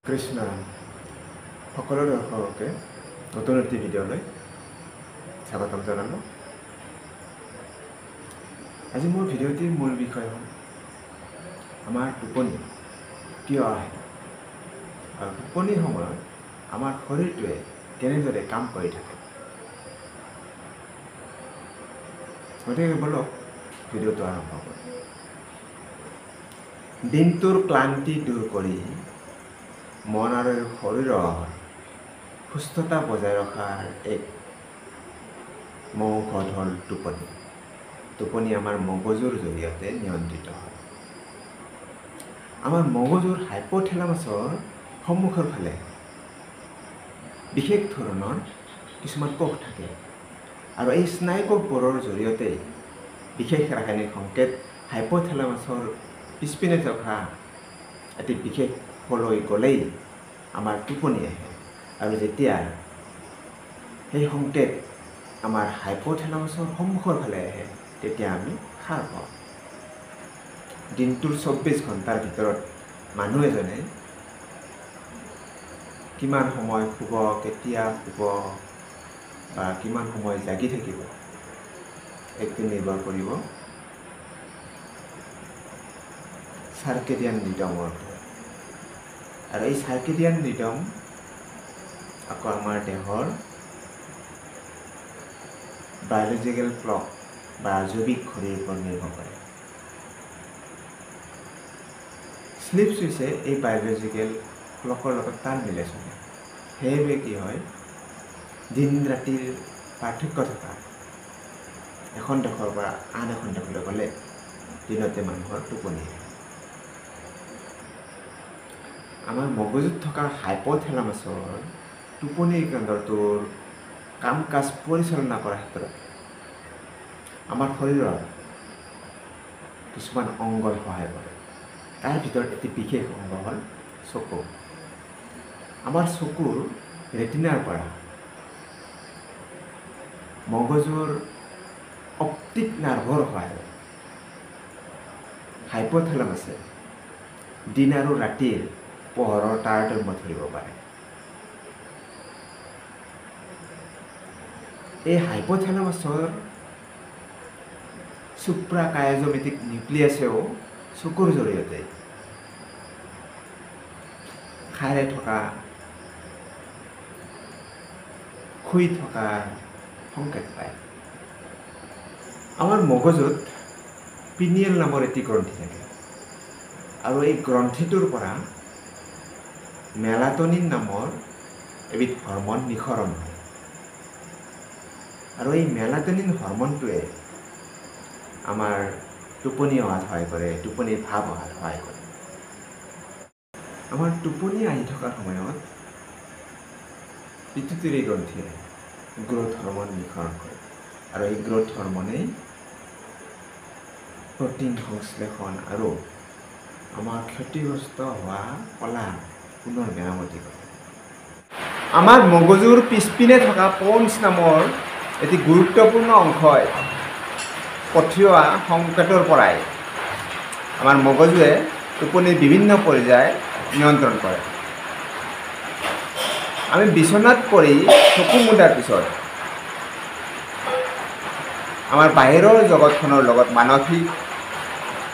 কৃষ্ণৰাম সকলো দৰ্শককে নতুন এটি ভিডিঅ'লৈ স্বাগতম জনালোঁ। আজি মোৰ ভিডিঅ'টিৰ মূল বিষয় হ'ল আমাৰ টোপনি কিয় আহে আৰু টোপনিৰ সময়ত আমাৰ শৰীৰটোৱে কেনেদৰে কাম কৰি থাকে। গতিকে বলক ভিডিঅ'টো আৰম্ভ কৰোঁ। দিনটোৰ ক্লান্তি দূৰ কৰি মন আৰু শৰীৰৰ সুস্থতা বজাই ৰখাৰ এক মৌষধ হ'ল টোপনি। টোপনি আমাৰ মগজুৰ জৰিয়তে নিয়ন্ত্ৰিত হয়। আমাৰ মগজুৰ হাইপ'থেলামাছৰ সন্মুখৰ ফালে বিশেষ ধৰণৰ কিছুমান কোষ থাকে আৰু এই স্নায়ু কোষবোৰৰ জৰিয়তে বিশেষ ৰাসায়নিক সংকেত হাইপ'থেলামাছৰ পিছপিনে থকা এটি বিশেষ কোষলৈ গ'লেই আমাৰ টোপনি আহে আৰু যেতিয়া সেই সংকেত আমাৰ হাইপ'থেলামাছৰ সন্মুখৰ ফালে আহে তেতিয়া আমি সাৰ পাওঁ। দিনটোৰ 24 ঘণ্টাৰ ভিতৰত মানুহ এজনে কিমান সময় শুব, কেতিয়া শুব বা কিমান সময় জাগি থাকিব এইটো নিৰ্ভৰ কৰিব চাৰ্কেডিয়ান ৰিদমৰ ওপৰত। আৰু এই চাৰ্কেডিয়ান ৰিদম আকৌ আমাৰ দেহৰ বায়'লজিকেল ক্লক বা জৈৱিক ঘড়ীৰ ওপৰত নিৰ্ভৰ কৰে। শ্লিপ ছুইচে এই বায়'লজিকেল ক্লকৰ লগত তাল মিলাই চলে। সেইবাবে কি হয়, দিন ৰাতিৰ পাৰ্থক্য থকা এখন দেশৰ পৰা আন এখন দেশলৈ গ'লে দিনতে মানুহৰ টোপনি আহে। আমাৰ মগজুত থকা হাইপ'থেলামাছৰ টোপনিৰ কেন্দ্ৰটোৰ কাম কাজ পৰিচালনা কৰাৰ ক্ষেত্ৰত আমাৰ শৰীৰৰ কিছুমান অংগই সহায় কৰে। তাৰ ভিতৰত এটি বিশেষ অংগ হ'ল চকু। আমাৰ চকুৰ ৰেটিনাৰ পৰা মগজুৰ অপ্টিক নাৰ্ভৰ সহায়ত হাইপ'থেলামাছে দিন আৰু ৰাতিৰ পোহৰৰ তাৰতম্য ধৰিব পাৰে। এই হাইপ'থেলামাছৰ সুপ্ৰাকায়াজমেটিক নিউক্লিয়াছেও চকুৰ জৰিয়তে খাৰে থকা, শুই থকা সংকেত পায়। আমাৰ মগজুত পিনিয়েল নামৰ এটি গ্ৰন্থি থাকে আৰু এই গ্ৰন্থিটোৰ পৰা মেলাটনিন নামৰ এবিধ হৰমন নিঃসৰণ হয় আৰু এই মেলাটনিন হৰমনটোৱে আমাৰ টোপনি অহাত সহায় কৰে, টোপনিৰ ভাৱ অহাত সহায় কৰে। আমাৰ টোপনি আহি থকাৰ সময়ত পিটুইটাৰী গ্ৰন্থিয়ে গ্ৰ'থ হৰমন নিঃসৰণ কৰে আৰু এই গ্ৰ'থ হৰমনেই প্ৰ'টিন সংশ্লেষণ আৰু আমাৰ ক্ষতিগ্ৰস্ত হোৱা কলা পুনৰ মেৰামতি কৰে। আমাৰ মগজুৰ পিছপিনে থকা প'ন্স নামৰ এটি গুৰুত্বপূৰ্ণ অংশই পঠিওৱা সংকেতৰ পৰাই আমাৰ মগজুৱে টোপনিৰ বিভিন্ন পৰ্যায় নিয়ন্ত্ৰণ কৰে। আমি বিচনাত পৰি চকু মুদাৰ পিছত আমাৰ বাহিৰৰ জগতখনৰ লগত মানসিক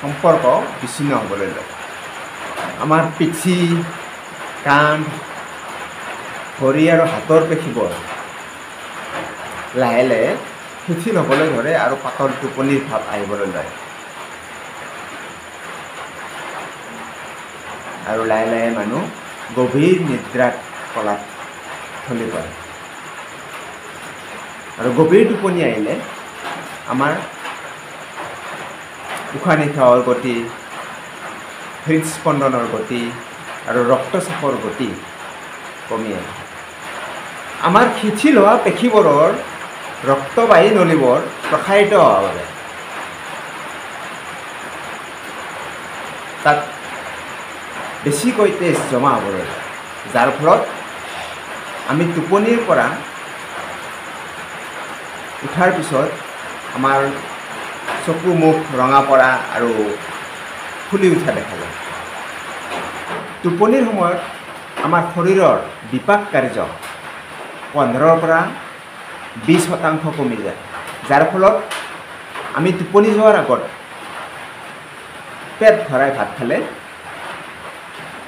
সম্পৰ্ক বিচ্ছিন্ন হ'বলৈ লয়। আমাৰ পিঠি, কান্ধ, ভৰি আৰু হাতৰ পেশীবোৰ লাহে লাহে শিথিল হ'বলৈ ধৰে আৰু পাতল টোপনিৰ ভাৱ আহিবলৈ লয়। আৰু লাহে লাহে মানুহ গভীৰ নিদ্ৰাত পলাত ঢলি পৰে। আৰু গভীৰ টোপনি আহিলে আমাৰ উশাহ নিশাহৰ গতি, হৃদস্পন্দনৰ গতি আৰু ৰক্তচাপৰ গতি কমি আহে। আমাৰ শিথিল হোৱা পেশীবোৰৰ ৰক্তবাহী নলীবোৰ প্ৰসাৰিত হোৱাৰ বাবে তাত বেছিকৈ তেজ জমা হ'বলৈ লয়, যাৰ ফলত আমি টোপনিৰ পৰা উঠাৰ পিছত আমাৰ চকু মুখ ৰঙা পৰা আৰু ফুলি উঠা দেখা যায়। টোপনিৰ সময়ত আমাৰ শৰীৰৰ বিপাক কাৰ্য 15ৰ পৰা 20% কমি যায়, যাৰ ফলত আমি টোপনি যোৱাৰ আগত পেট ভৰাই ভাত খালে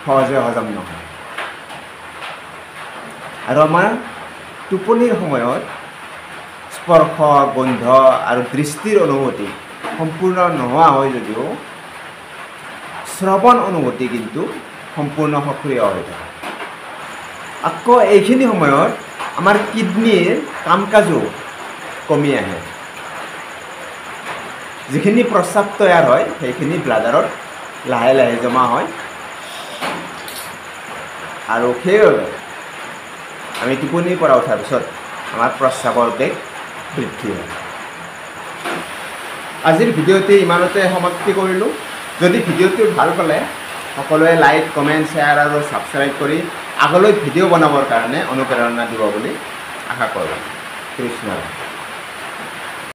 সহজে হজম নহয়। আৰু আমাৰ টোপনিৰ সময়ত স্পৰ্শ, গন্ধ আৰু দৃষ্টিৰ অনুভূতি সম্পূৰ্ণ নোহোৱা হয় যদিও শ্ৰৱণ অনুভূতি কিন্তু সম্পূৰ্ণ সক্ৰিয় হৈ থাকে। আকৌ এইখিনি সময়ত আমাৰ কিডনীৰ কাম কাজো কমি আহে। যিখিনি প্ৰস্ৰাৱ তৈয়াৰ হয় সেইখিনি ব্লাডাৰত লাহে লাহে জমা হয় আৰু সেইবাবে আমি টোপনিৰ পৰা উঠাৰ পিছত আমাৰ প্ৰস্ৰাৱৰ বেগ বৃদ্ধি হয়। আজিৰ ভিডিঅ'টি ইমানতে সমাপ্তি কৰিলোঁ। যদি ভিডিঅ'টো ভাল পালে সকলোৱে লাইক, কমেণ্ট, শ্বেয়াৰ আৰু ছাবস্ক্ৰাইব কৰি আগলৈ ভিডিঅ' বনাবৰ কাৰণে অনুপ্ৰেৰণা দিব বুলি আশা কৰোঁ। কৃষ্ণ।